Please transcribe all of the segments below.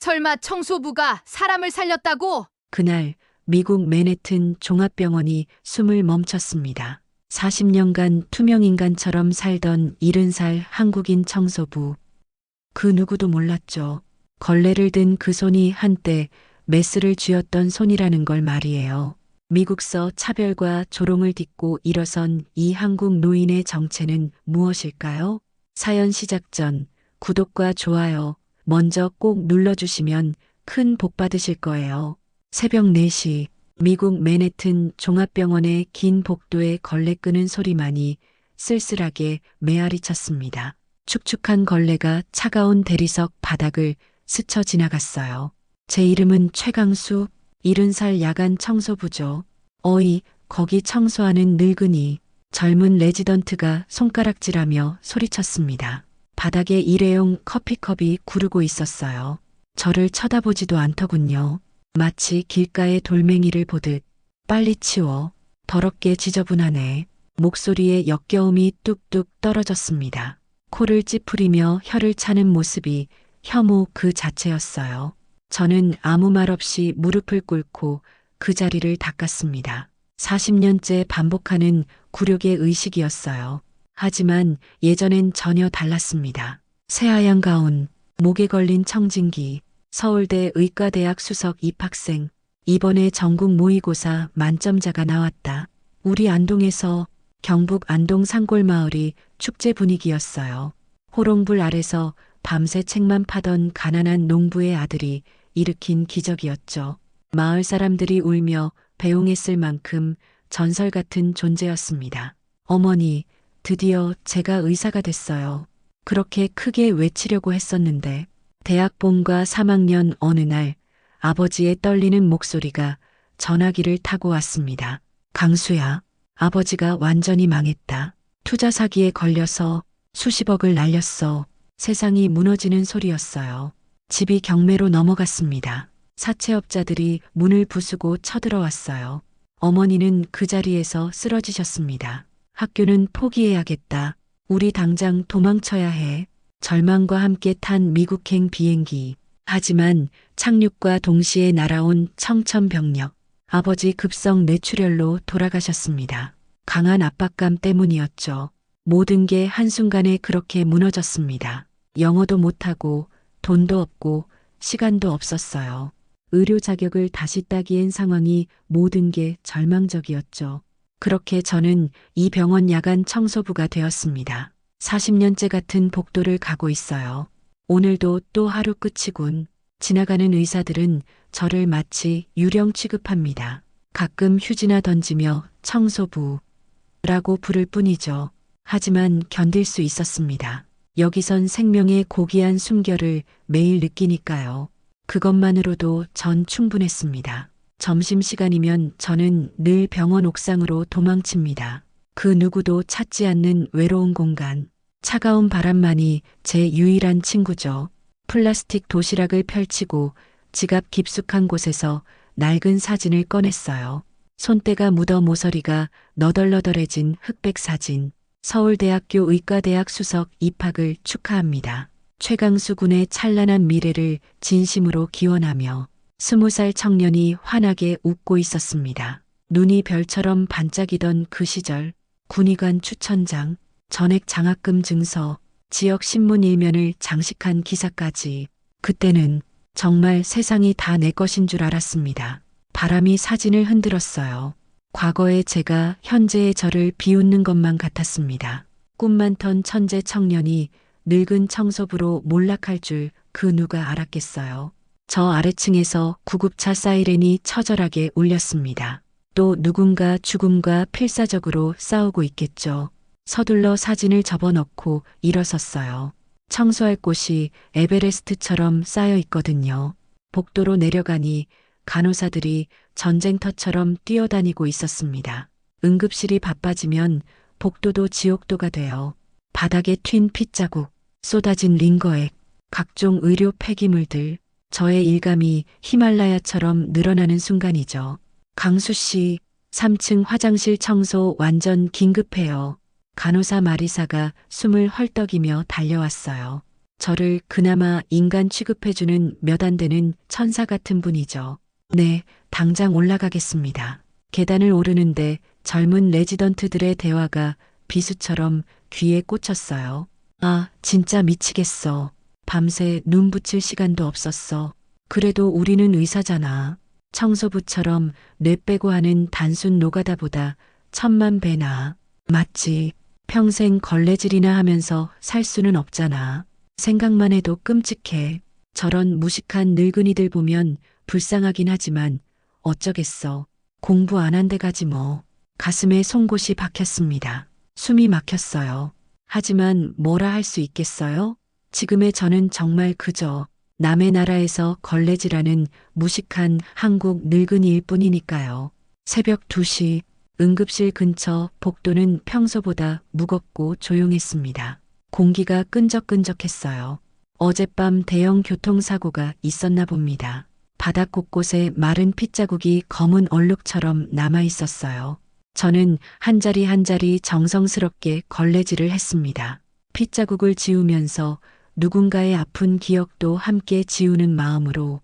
설마 청소부가 사람을 살렸다고? 그날 미국 맨해튼 종합병원이 숨을 멈췄습니다. 40년간 투명인간처럼 살던 70살 한국인 청소부. 그 누구도 몰랐죠. 걸레를 든 그 손이 한때 메스를 쥐었던 손이라는 걸 말이에요. 미국서 차별과 조롱을 딛고 일어선 이 한국 노인의 정체는 무엇일까요? 사연 시작 전 구독과 좋아요 먼저 꼭 눌러주시면 큰 복 받으실 거예요. 새벽 4시 미국 맨해튼 종합병원의 긴 복도에 걸레 끄는 소리만이 쓸쓸하게 메아리 쳤습니다. 축축한 걸레가 차가운 대리석 바닥을 스쳐 지나갔어요. 제 이름은 최강수, 70살 야간 청소부죠. 어이, 거기 청소하는 늙은이. 젊은 레지던트가 손가락질하며 소리쳤습니다. 바닥에 일회용 커피컵이 구르고 있었어요. 저를 쳐다보지도 않더군요. 마치 길가의 돌멩이를 보듯 빨리 치워. 더럽게 지저분하네. 목소리에 역겨움이 뚝뚝 떨어졌습니다. 코를 찌푸리며 혀를 차는 모습이 혐오 그 자체였어요. 저는 아무 말 없이 무릎을 꿇고 그 자리를 닦았습니다. 40년째 반복하는 굴욕의 의식이었어요. 하지만 예전엔 전혀 달랐습니다. 새하얀 가운, 목에 걸린 청진기, 서울대 의과대학 수석 입학생, 이번에 전국 모의고사 만점자가 나왔다. 우리 안동에서 경북 안동 산골마을이 축제 분위기였어요. 호롱불 아래서 밤새 책만 파던 가난한 농부의 아들이 일으킨 기적이었죠. 마을 사람들이 울며 배웅했을 만큼 전설 같은 존재였습니다. 어머니, 드디어 제가 의사가 됐어요. 그렇게 크게 외치려고 했었는데 대학 봄과 3학년 어느 날 아버지의 떨리는 목소리가 전화기를 타고 왔습니다. 강수야, 아버지가 완전히 망했다. 투자 사기에 걸려서 수십억을 날렸어. 세상이 무너지는 소리였어요. 집이 경매로 넘어갔습니다. 사채업자들이 문을 부수고 쳐들어왔어요. 어머니는 그 자리에서 쓰러지셨습니다. 학교는 포기해야겠다. 우리 당장 도망쳐야 해. 절망과 함께 탄 미국행 비행기. 하지만 착륙과 동시에 날아온 청천벽력. 아버지 급성 뇌출혈로 돌아가셨습니다. 강한 압박감 때문이었죠. 모든 게 한순간에 그렇게 무너졌습니다. 영어도 못하고 돈도 없고 시간도 없었어요. 의료 자격을 다시 따기엔 상황이 모든 게 절망적이었죠. 그렇게 저는 이 병원 야간 청소부가 되었습니다. 40년째 같은 복도를 가고 있어요. 오늘도 또 하루 끝이군. 지나가는 의사들은 저를 마치 유령 취급합니다. 가끔 휴지나 던지며 청소부라고 부를 뿐이죠. 하지만 견딜 수 있었습니다. 여기선 생명의 고귀한 숨결을 매일 느끼니까요. 그것만으로도 전 충분했습니다. 점심시간이면 저는 늘 병원 옥상으로 도망칩니다. 그 누구도 찾지 않는 외로운 공간. 차가운 바람만이 제 유일한 친구죠. 플라스틱 도시락을 펼치고 지갑 깊숙한 곳에서 낡은 사진을 꺼냈어요. 손때가 묻어 모서리가 너덜너덜해진 흑백 사진. 서울대학교 의과대학 수석 입학을 축하합니다. 최강수 군의 찬란한 미래를 진심으로 기원하며 20살 청년이 환하게 웃고 있었습니다. 눈이 별처럼 반짝이던 그 시절, 군의관 추천장, 전액 장학금 증서, 지역 신문 일면을 장식한 기사까지. 그때는 정말 세상이 다 내 것인 줄 알았습니다. 바람이 사진을 흔들었어요. 과거의 제가 현재의 저를 비웃는 것만 같았습니다. 꿈 많던 천재 청년이 늙은 청소부로 몰락할 줄 그 누가 알았겠어요. 저 아래층에서 구급차 사이렌이 처절하게 울렸습니다. 또 누군가 죽음과 필사적으로 싸우고 있겠죠. 서둘러 사진을 접어넣고 일어섰어요. 청소할 곳이 에베레스트처럼 쌓여 있거든요. 복도로 내려가니 간호사들이 전쟁터처럼 뛰어다니고 있었습니다. 응급실이 바빠지면 복도도 지옥도가 돼요. 바닥에 튄 핏자국, 쏟아진 링거액, 각종 의료 폐기물들. 저의 일감이 히말라야처럼 늘어나는 순간이죠. 강수 씨, 3층 화장실 청소 완전 긴급해요. 간호사 마리사가 숨을 헐떡이며 달려왔어요. 저를 그나마 인간 취급해주는 몇 안 되는 천사 같은 분이죠. 네, 당장 올라가겠습니다. 계단을 오르는데 젊은 레지던트들의 대화가 비수처럼 귀에 꽂혔어요. 아, 진짜 미치겠어. 밤새 눈 붙일 시간도 없었어. 그래도 우리는 의사잖아. 청소부처럼 뇌 빼고 하는 단순 노가다보다 천만 배 나아. 맞지. 평생 걸레질이나 하면서 살 수는 없잖아. 생각만 해도 끔찍해. 저런 무식한 늙은이들 보면 불쌍하긴 하지만 어쩌겠어. 공부 안 한 데 가지 뭐. 가슴에 송곳이 박혔습니다. 숨이 막혔어요. 하지만 뭐라 할 수 있겠어요? 지금의 저는 정말 그저 남의 나라에서 걸레질하는 무식한 한국 늙은이일 뿐이니까요. 새벽 2시 응급실 근처 복도는 평소보다 무겁고 조용했습니다. 공기가 끈적끈적했어요. 어젯밤 대형 교통사고가 있었나 봅니다. 바닥 곳곳에 마른 핏자국이 검은 얼룩처럼 남아 있었어요. 저는 한 자리 한 자리 정성스럽게 걸레질을 했습니다. 핏자국을 지우면서 누군가의 아픈 기억도 함께 지우는 마음으로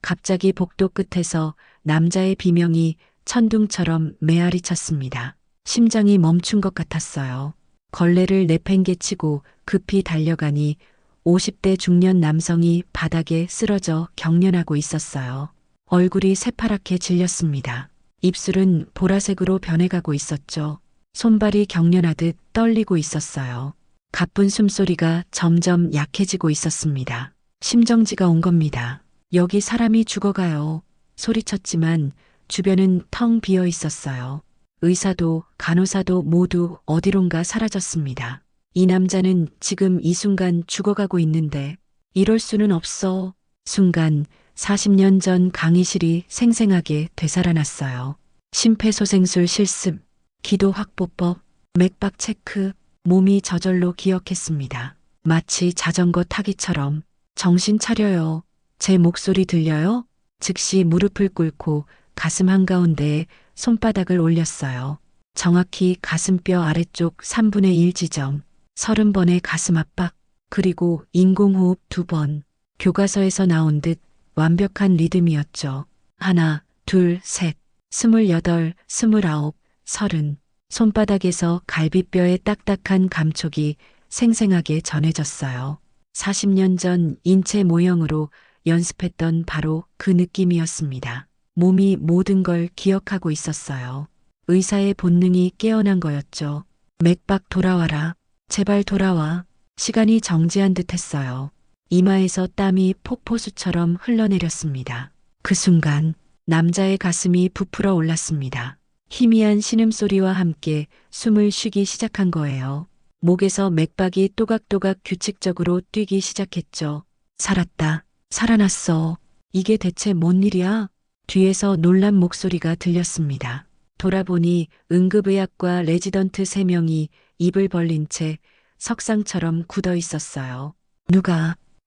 갑자기 복도 끝에서 남자의 비명이 천둥처럼 메아리 쳤습니다. 심장이 멈춘 것 같았어요. 걸레를 내팽개치고 급히 달려가니 50대 중년 남성이 바닥에 쓰러져 경련하고 있었어요. 얼굴이 새파랗게 질렸습니다. 입술은 보라색으로 변해가고 있었죠. 손발이 경련하듯 떨리고 있었어요. 가쁜 숨소리가 점점 약해지고 있었습니다. 심정지가 온 겁니다. 여기 사람이 죽어가요. 소리쳤지만 주변은 텅 비어 있었어요. 의사도 간호사도 모두 어디론가 사라졌습니다. 이 남자는 지금 이 순간 죽어가고 있는데 이럴 수는 없어. 순간 40년 전 강의실이 생생하게 되살아났어요. 심폐소생술 실습, 기도 확보법, 맥박 체크, 몸이 저절로 기억했습니다. 마치 자전거 타기처럼 정신 차려요. 제 목소리 들려요? 즉시 무릎을 꿇고 가슴 한가운데에 손바닥을 올렸어요. 정확히 가슴뼈 아래쪽 3분의 1 지점, 30번의 가슴 압박, 그리고 인공호흡 2번. 교과서에서 나온 듯 완벽한 리듬이었죠. 하나, 둘, 셋, 28, 29, 30. 손바닥에서 갈비뼈의 딱딱한 감촉이 생생하게 전해졌어요. 40년 전 인체 모형으로 연습했던 바로 그 느낌이었습니다. 몸이 모든 걸 기억하고 있었어요. 의사의 본능이 깨어난 거였죠. 맥박 돌아와라. 제발 돌아와. 시간이 정지한 듯 했어요. 이마에서 땀이 폭포수처럼 흘러내렸습니다. 그 순간 남자의 가슴이 부풀어 올랐습니다. 희미한 신음소리와 함께 숨을 쉬기 시작한 거예요. 목에서 맥박이 또각또각 규칙적으로 뛰기 시작했죠. 살았다. 살아났어. 이게 대체 뭔 일이야? 뒤에서 놀란 목소리가 들렸습니다. 돌아보니 응급의학과 레지던트 3명이 입을 벌린 채 석상처럼 굳어 있었어요.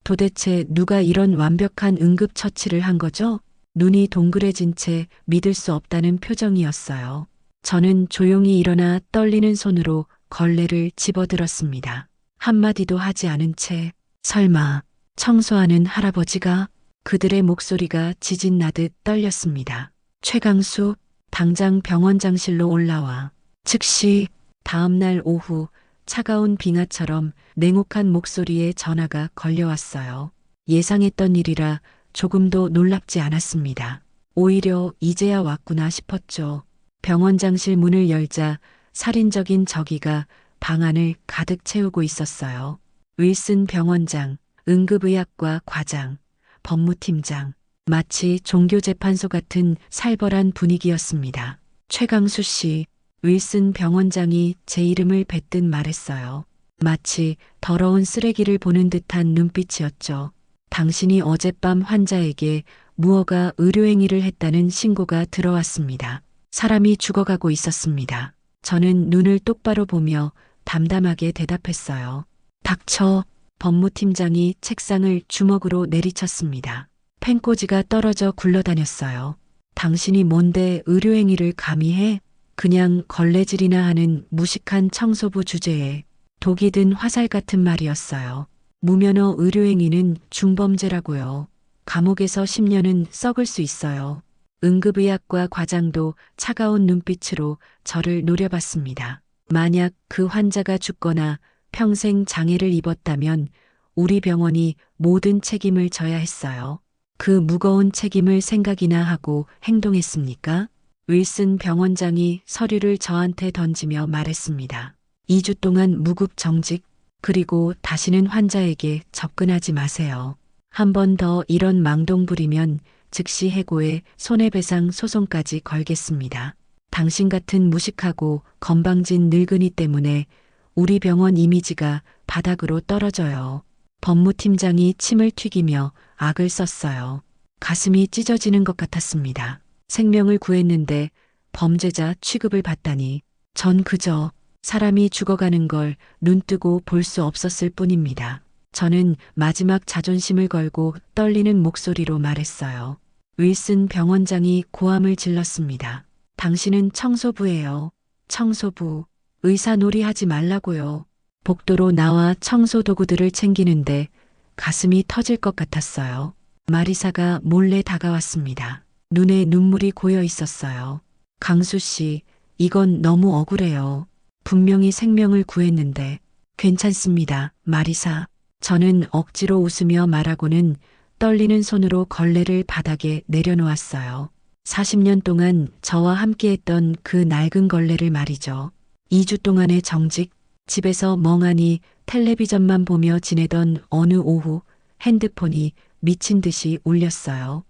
도대체 누가 이런 완벽한 응급처치를 한 거죠? 눈이 동그래진 채 믿을 수 없다는 표정이었어요. 저는 조용히 일어나 떨리는 손으로 걸레를 집어들었습니다. 한마디도 하지 않은 채 설마 청소하는 할아버지가? 그들의 목소리가 지진 나듯 떨렸습니다. 최강수, 당장 병원장실로 올라와. 즉시 다음 날 오후 차가운 빙하처럼 냉혹한 목소리에 전화가 걸려왔어요. 예상했던 일이라 조금도 놀랍지 않았습니다. 오히려 이제야 왔구나 싶었죠. 병원장실 문을 열자 살인적인 저기가 방 안을 가득 채우고 있었어요. 윌슨 병원장, 응급의학과 과장, 법무팀장, 마치 종교재판소 같은 살벌한 분위기였습니다. 최강수 씨, 윌슨 병원장이 제 이름을 뱉듯 말했어요. 마치 더러운 쓰레기를 보는 듯한 눈빛이었죠. 당신이 어젯밤 환자에게 무허가 의료행위를 했다는 신고가 들어왔습니다. 사람이 죽어가고 있었습니다. 저는 눈을 똑바로 보며 담담하게 대답했어요. 닥쳐. 법무팀장이 책상을 주먹으로 내리쳤습니다. 펜꽂이가 떨어져 굴러다녔어요. 당신이 뭔데 의료행위를 감히 해? 그냥 걸레질이나 하는 무식한 청소부 주제에 독이 든 화살 같은 말이었어요. 무면허 의료행위는 중범죄라고요. 감옥에서 10년은 썩을 수 있어요. 응급의학과 과장도 차가운 눈빛으로 저를 노려봤습니다. 만약 그 환자가 죽거나 평생 장애를 입었다면 우리 병원이 모든 책임을 져야 했어요. 그 무거운 책임을 생각이나 하고 행동했습니까? 윌슨 병원장이 서류를 저한테 던지며 말했습니다. 2주 동안 무급 정직, 그리고 다시는 환자에게 접근하지 마세요. 한 번 더 이런 망동 부리면 즉시 해고에 손해배상 소송까지 걸겠습니다. 당신 같은 무식하고 건방진 늙은이 때문에 우리 병원 이미지가 바닥으로 떨어져요. 법무팀장이 침을 튀기며 악을 썼어요. 가슴이 찢어지는 것 같았습니다. 생명을 구했는데 범죄자 취급을 받다니. 전 그저 사람이 죽어가는 걸 눈뜨고 볼 수 없었을 뿐입니다. 저는 마지막 자존심을 걸고 떨리는 목소리로 말했어요. 윌슨 병원장이 고함을 질렀습니다. 당신은 청소부예요. 청소부. 의사놀이 하지 말라고요. 복도로 나와 청소 도구들을 챙기는데 가슴이 터질 것 같았어요. 마리사가 몰래 다가왔습니다. 눈에 눈물이 고여 있었어요. 강수 씨, 이건 너무 억울해요. 분명히 생명을 구했는데. 괜찮습니다, 마리사. 저는 억지로 웃으며 말하고는 떨리는 손으로 걸레를 바닥에 내려놓았어요. 40년 동안 저와 함께했던 그 낡은 걸레를 말이죠. 2주 동안의 정직, 집에서 멍하니 텔레비전만 보며 지내던 어느 오후 핸드폰이 미친 듯이 울렸어요.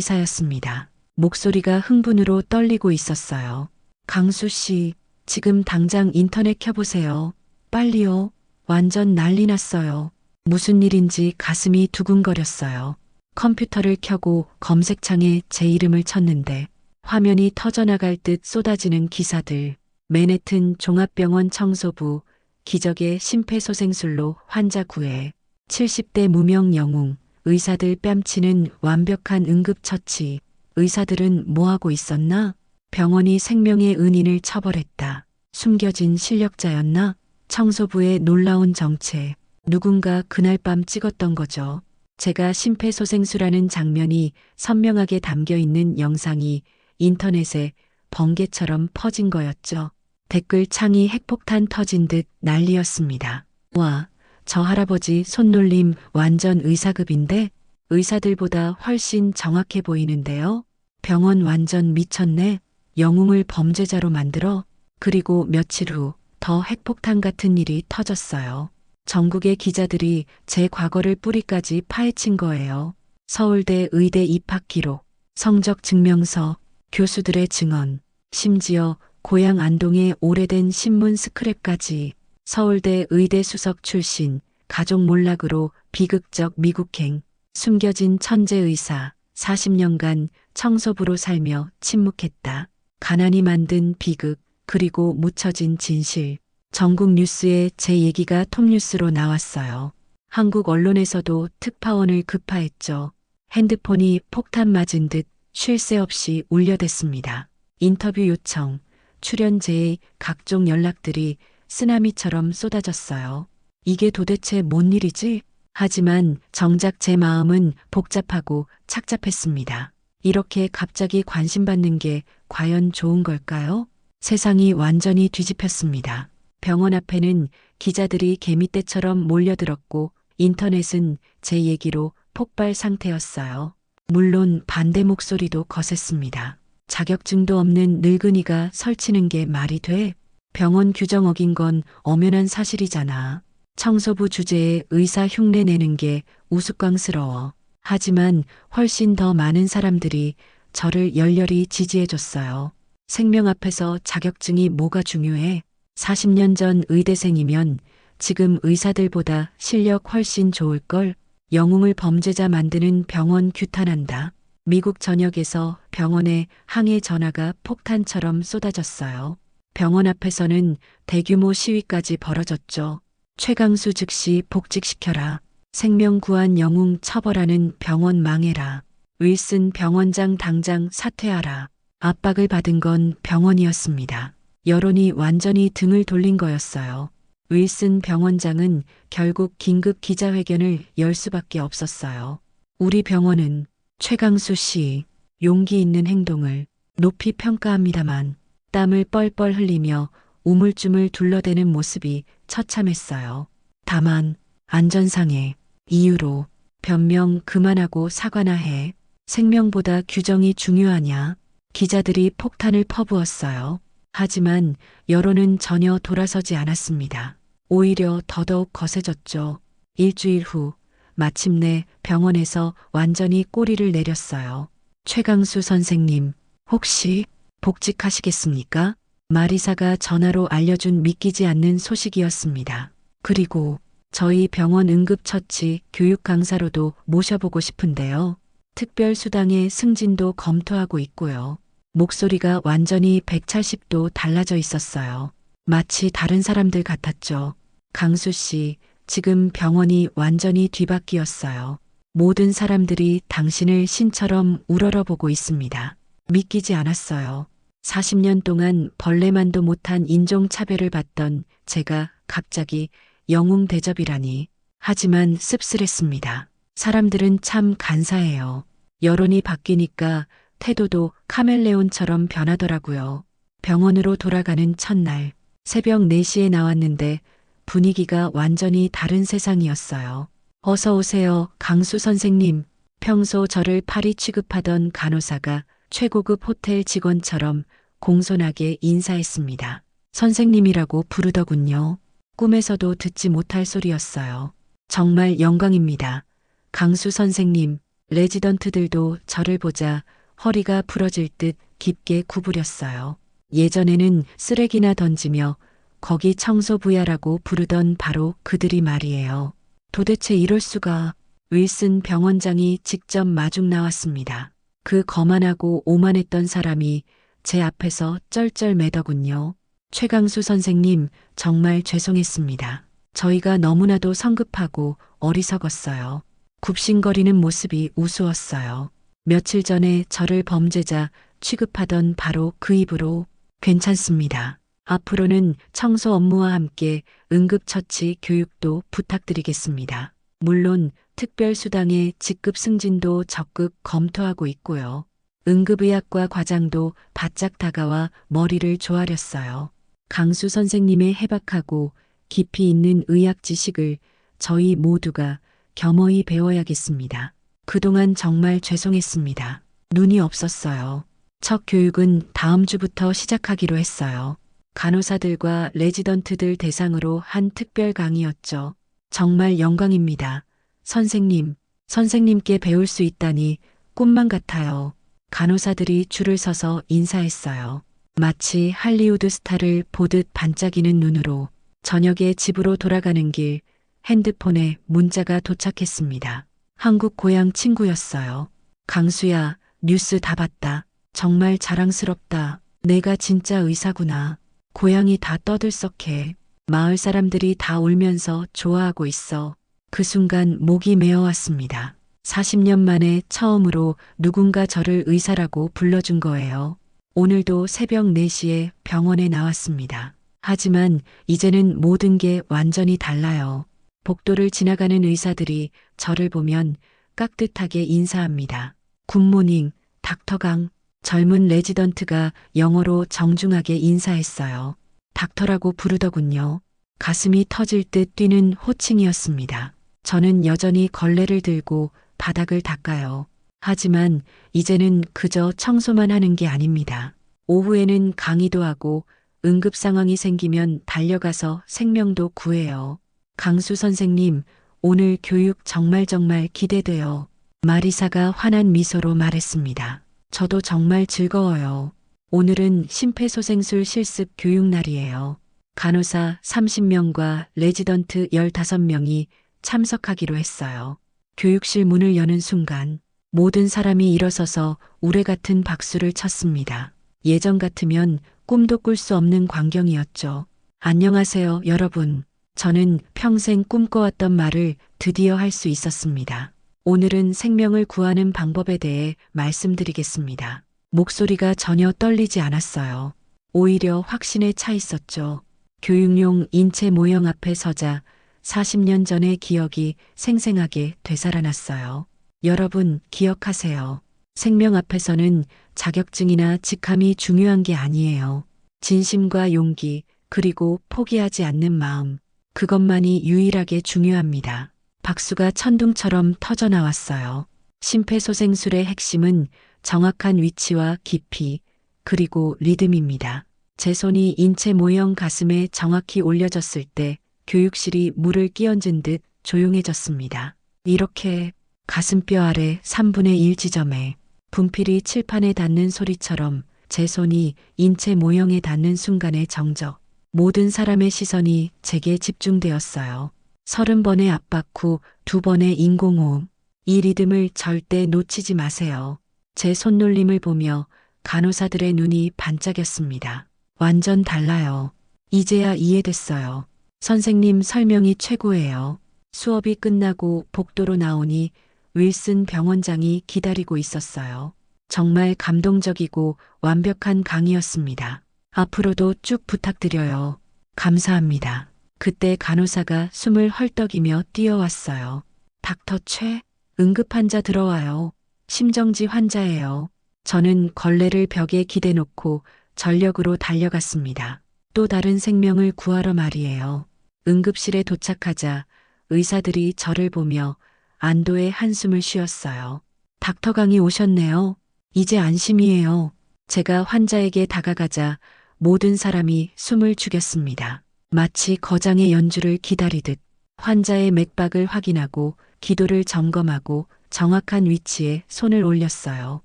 마리사였습니다. 목소리가 흥분으로 떨리고 있었어요. 강수 씨, 지금 당장 인터넷 켜보세요. 빨리요. 완전 난리 났어요. 무슨 일인지 가슴이 두근거렸어요. 컴퓨터를 켜고 검색창에 제 이름을 쳤는데 화면이 터져나갈 듯 쏟아지는 기사들. 맨해튼 종합병원 청소부, 기적의 심폐소생술로 환자 구해. 70대 무명 영웅, 의사들 뺨치는 완벽한 응급처치. 의사들은 뭐하고 있었나? 병원이 생명의 은인을 처벌했다. 숨겨진 실력자였나? 청소부의 놀라운 정체. 누군가 그날 밤 찍었던 거죠. 제가 심폐소생술하는 장면이 선명하게 담겨 있는 영상이 인터넷에 번개처럼 퍼진 거였죠. 댓글창이 핵폭탄 터진 듯 난리였습니다. 와, 저 할아버지 손놀림 완전 의사급인데? 의사들보다 훨씬 정확해 보이는데요? 병원 완전 미쳤네. 영웅을 범죄자로 만들어. 그리고 며칠 후 더 핵폭탄 같은 일이 터졌어요. 전국의 기자들이 제 과거를 뿌리까지 파헤친 거예요. 서울대 의대 입학 기록, 성적 증명서, 교수들의 증언, 심지어 고향 안동의 오래된 신문 스크랩까지. 서울대 의대 수석 출신, 가족 몰락으로 비극적 미국행, 숨겨진 천재 의사, 40년간 청소부로 살며 침묵했다. 가난이 만든 비극, 그리고 묻혀진 진실. 전국 뉴스에 제 얘기가 톱뉴스로 나왔어요. 한국 언론에서도 특파원을 급파했죠. 핸드폰이 폭탄 맞은 듯 쉴 새 없이 울려댔습니다. 인터뷰 요청, 출연 제의 각종 연락들이 쓰나미처럼 쏟아졌어요. 이게 도대체 뭔 일이지? 하지만 정작 제 마음은 복잡하고 착잡했습니다. 이렇게 갑자기 관심받는 게 과연 좋은 걸까요? 세상이 완전히 뒤집혔습니다. 병원 앞에는 기자들이 개미떼처럼 몰려들었고 인터넷은 제 얘기로 폭발 상태였어요. 물론 반대 목소리도 거셌습니다. 자격증도 없는 늙은이가 설치는 게 말이 돼? 병원 규정 어긴 건 엄연한 사실이잖아. 청소부 주제에 의사 흉내 내는 게 우스꽝스러워. 하지만 훨씬 더 많은 사람들이 저를 열렬히 지지해줬어요. 생명 앞에서 자격증이 뭐가 중요해? 40년 전 의대생이면 지금 의사들보다 실력 훨씬 좋을걸? 영웅을 범죄자 만드는 병원 규탄한다. 미국 전역에서 병원에 항해 전화가 폭탄처럼 쏟아졌어요. 병원 앞에서는 대규모 시위까지 벌어졌죠. 최강수 즉시 복직시켜라. 생명 구한 영웅 처벌하는 병원 망해라. 윌슨 병원장 당장 사퇴하라. 압박을 받은 건 병원이었습니다. 여론이 완전히 등을 돌린 거였어요. 윌슨 병원장은 결국 긴급 기자회견을 열 수밖에 없었어요. 우리 병원은 최강수 씨 용기 있는 행동을 높이 평가합니다만 땀을 뻘뻘 흘리며 우물쭈물 둘러대는 모습이 처참했어요. 다만 안전상의 이유로 변명 그만하고 사과나 해. 생명보다 규정이 중요하냐. 기자들이 폭탄을 퍼부었어요. 하지만 여론은 전혀 돌아서지 않았습니다. 오히려 더더욱 거세졌죠. 일주일 후 마침내 병원에서 완전히 꼬리를 내렸어요. 최강수 선생님, 혹시 복직하시겠습니까? 마리사가 전화로 알려준 믿기지 않는 소식이었습니다. 그리고 저희 병원 응급처치 교육 강사로도 모셔보고 싶은데요. 특별수당의 승진도 검토하고 있고요. 목소리가 완전히 180도 달라져 있었어요. 마치 다른 사람들 같았죠. 강수 씨, 지금 병원이 완전히 뒤바뀌었어요. 모든 사람들이 당신을 신처럼 우러러보고 있습니다. 믿기지 않았어요. 40년 동안 벌레만도 못한 인종차별을 받던 제가 갑자기 영웅 대접이라니. 하지만 씁쓸했습니다. 사람들은 참 간사해요. 여론이 바뀌니까 태도도 카멜레온처럼 변하더라고요. 병원으로 돌아가는 첫날, 새벽 4시에 나왔는데 분위기가 완전히 다른 세상이었어요. 어서 오세요, 강수 선생님. 평소 저를 파리 취급하던 간호사가 최고급 호텔 직원처럼 공손하게 인사했습니다. 선생님이라고 부르더군요. 꿈에서도 듣지 못할 소리였어요. 정말 영광입니다. 강수 선생님, 레지던트들도 저를 보자 허리가 부러질 듯 깊게 구부렸어요. 예전에는 쓰레기나 던지며 거기 청소부야라고 부르던 바로 그들이 말이에요. 도대체 이럴 수가. 윌슨 병원장이 직접 마중 나왔습니다. 그 거만하고 오만했던 사람이 제 앞에서 쩔쩔매더군요. 최강수 선생님, 정말 죄송했습니다. 저희가 너무나도 성급하고 어리석었어요. 굽신거리는 모습이 우스웠어요. 며칠 전에 저를 범죄자 취급하던 바로 그 입으로 괜찮습니다. 앞으로는 청소 업무와 함께 응급처치 교육도 부탁드리겠습니다. 물론 특별수당의 직급 승진도 적극 검토하고 있고요. 응급의학과 과장도 바짝 다가와 머리를 조아렸어요. 강수 선생님의 해박하고 깊이 있는 의학 지식을 저희 모두가 겸허히 배워야겠습니다. 그동안 정말 죄송했습니다. 눈이 없었어요. 첫 교육은 다음 주부터 시작하기로 했어요. 간호사들과 레지던트들 대상으로 한 특별 강의였죠. 정말 영광입니다. 선생님, 선생님께 배울 수 있다니 꿈만 같아요. 간호사들이 줄을 서서 인사했어요. 마치 할리우드 스타를 보듯 반짝이는 눈으로. 저녁에 집으로 돌아가는 길 핸드폰에 문자가 도착했습니다. 한국 고향 친구였어요. 강수야, 뉴스 다 봤다. 정말 자랑스럽다. 내가 진짜 의사구나. 고향이 다 떠들썩해. 마을 사람들이 다 울면서 좋아하고 있어. 그 순간 목이 메어왔습니다. 40년 만에 처음으로 누군가 저를 의사라고 불러준 거예요. 오늘도 새벽 4시에 병원에 나왔습니다. 하지만 이제는 모든 게 완전히 달라요. 복도를 지나가는 의사들이 저를 보면 깍듯하게 인사합니다. 굿모닝, 닥터강. 젊은 레지던트가 영어로 정중하게 인사했어요. 닥터라고 부르더군요. 가슴이 터질 듯 뛰는 호칭이었습니다. 저는 여전히 걸레를 들고 바닥을 닦아요. 하지만 이제는 그저 청소만 하는 게 아닙니다. 오후에는 강의도 하고 응급 상황이 생기면 달려가서 생명도 구해요. 강수 선생님, 오늘 교육 정말 기대돼요. 마리사가 환한 미소로 말했습니다. 저도 정말 즐거워요. 오늘은 심폐소생술 실습 교육 날이에요. 간호사 30명과 레지던트 15명이 참석하기로 했어요. 교육실 문을 여는 순간 모든 사람이 일어서서 우레 같은 박수를 쳤습니다. 예전 같으면 꿈도 꿀 수 없는 광경이었죠. 안녕하세요, 여러분. 저는 평생 꿈꿔왔던 말을 드디어 할 수 있었습니다. 오늘은 생명을 구하는 방법에 대해 말씀드리겠습니다. 목소리가 전혀 떨리지 않았어요. 오히려 확신에 차 있었죠. 교육용 인체 모형 앞에 서자 40년 전의 기억이 생생하게 되살아났어요. 여러분 기억하세요. 생명 앞에서는 자격증이나 직함이 중요한 게 아니에요. 진심과 용기, 그리고 포기하지 않는 마음. 그것만이 유일하게 중요합니다. 박수가 천둥처럼 터져 나왔어요. 심폐소생술의 핵심은 정확한 위치와 깊이, 그리고 리듬입니다. 제 손이 인체 모형 가슴에 정확히 올려졌을 때 교육실이 물을 끼얹은 듯 조용해졌습니다. 이렇게 가슴뼈 아래 3분의 1 지점에 분필이 칠판에 닿는 소리처럼 제 손이 인체 모형에 닿는 순간의 정적. 모든 사람의 시선이 제게 집중되었어요. 30번의 압박 후 2번의 인공호흡. 이 리듬을 절대 놓치지 마세요. 제 손놀림을 보며 간호사들의 눈이 반짝였습니다. 완전 달라요. 이제야 이해됐어요. 선생님 설명이 최고예요. 수업이 끝나고 복도로 나오니 윌슨 병원장이 기다리고 있었어요. 정말 감동적이고 완벽한 강의였습니다. 앞으로도 쭉 부탁드려요. 감사합니다. 그때 간호사가 숨을 헐떡이며 뛰어왔어요. 닥터 최, 응급환자 들어와요. 심정지 환자예요. 저는 걸레를 벽에 기대놓고 전력으로 달려갔습니다. 또 다른 생명을 구하러 말이에요. 응급실에 도착하자 의사들이 저를 보며 안도의 한숨을 쉬었어요. 닥터 강이 오셨네요. 이제 안심이에요. 제가 환자에게 다가가자 모든 사람이 숨을 죽였습니다. 마치 거장의 연주를 기다리듯 환자의 맥박을 확인하고 기도를 점검하고 정확한 위치에 손을 올렸어요.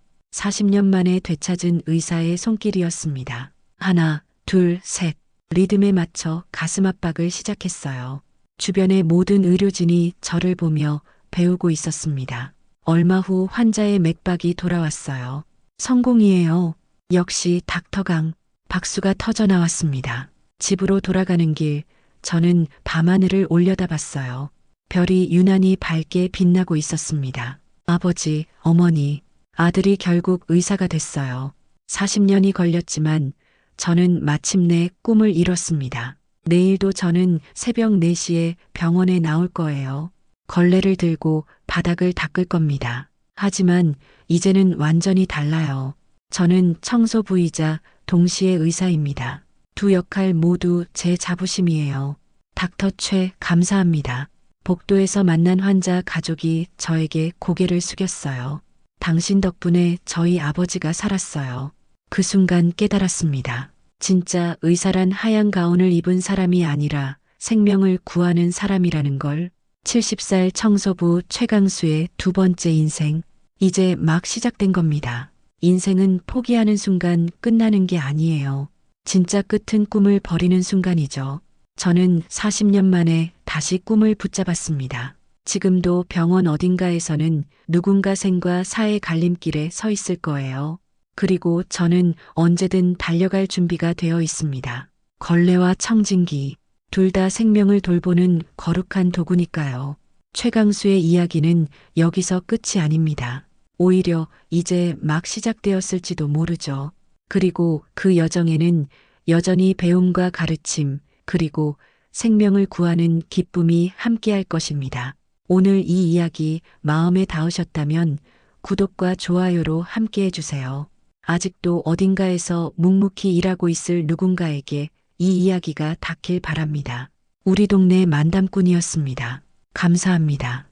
40년 만에 되찾은 의사의 손길이었습니다. 하나, 둘, 셋. 리듬에 맞춰 가슴 압박을 시작했어요. 주변의 모든 의료진이 저를 보며 배우고 있었습니다. 얼마 후 환자의 맥박이 돌아왔어요. 성공이에요. 역시 닥터 강. 박수가 터져 나왔습니다. 집으로 돌아가는 길, 저는 밤하늘을 올려다봤어요. 별이 유난히 밝게 빛나고 있었습니다. 아버지, 어머니, 아들이 결국 의사가 됐어요. 40년이 걸렸지만 저는 마침내 꿈을 이뤘습니다. 내일도 저는 새벽 4시에 병원에 나올 거예요. 걸레를 들고 바닥을 닦을 겁니다. 하지만 이제는 완전히 달라요. 저는 청소부이자 동시에 의사입니다. 두 역할 모두 제 자부심이에요. 닥터 최, 감사합니다. 복도에서 만난 환자 가족이 저에게 고개를 숙였어요. 당신 덕분에 저희 아버지가 살았어요. 그 순간 깨달았습니다. 진짜 의사란 하얀 가운을 입은 사람이 아니라 생명을 구하는 사람이라는 걸. 70살 청소부 최강수의 두 번째 인생. 이제 막 시작된 겁니다. 인생은 포기하는 순간 끝나는 게 아니에요. 진짜 끝은 꿈을 버리는 순간이죠. 저는 40년 만에 다시 꿈을 붙잡았습니다. 지금도 병원 어딘가에서는 누군가 생과 사의 갈림길에 서 있을 거예요. 그리고 저는 언제든 달려갈 준비가 되어 있습니다. 걸레와 청진기, 둘 다 생명을 돌보는 거룩한 도구니까요. 최강수의 이야기는 여기서 끝이 아닙니다. 오히려 이제 막 시작되었을지도 모르죠. 그리고 그 여정에는 여전히 배움과 가르침, 그리고 생명을 구하는 기쁨이 함께할 것입니다. 오늘 이 이야기 마음에 닿으셨다면 구독과 좋아요로 함께해 주세요. 아직도 어딘가에서 묵묵히 일하고 있을 누군가에게 이 이야기가 닿길 바랍니다. 우리 동네 만담꾼이었습니다. 감사합니다.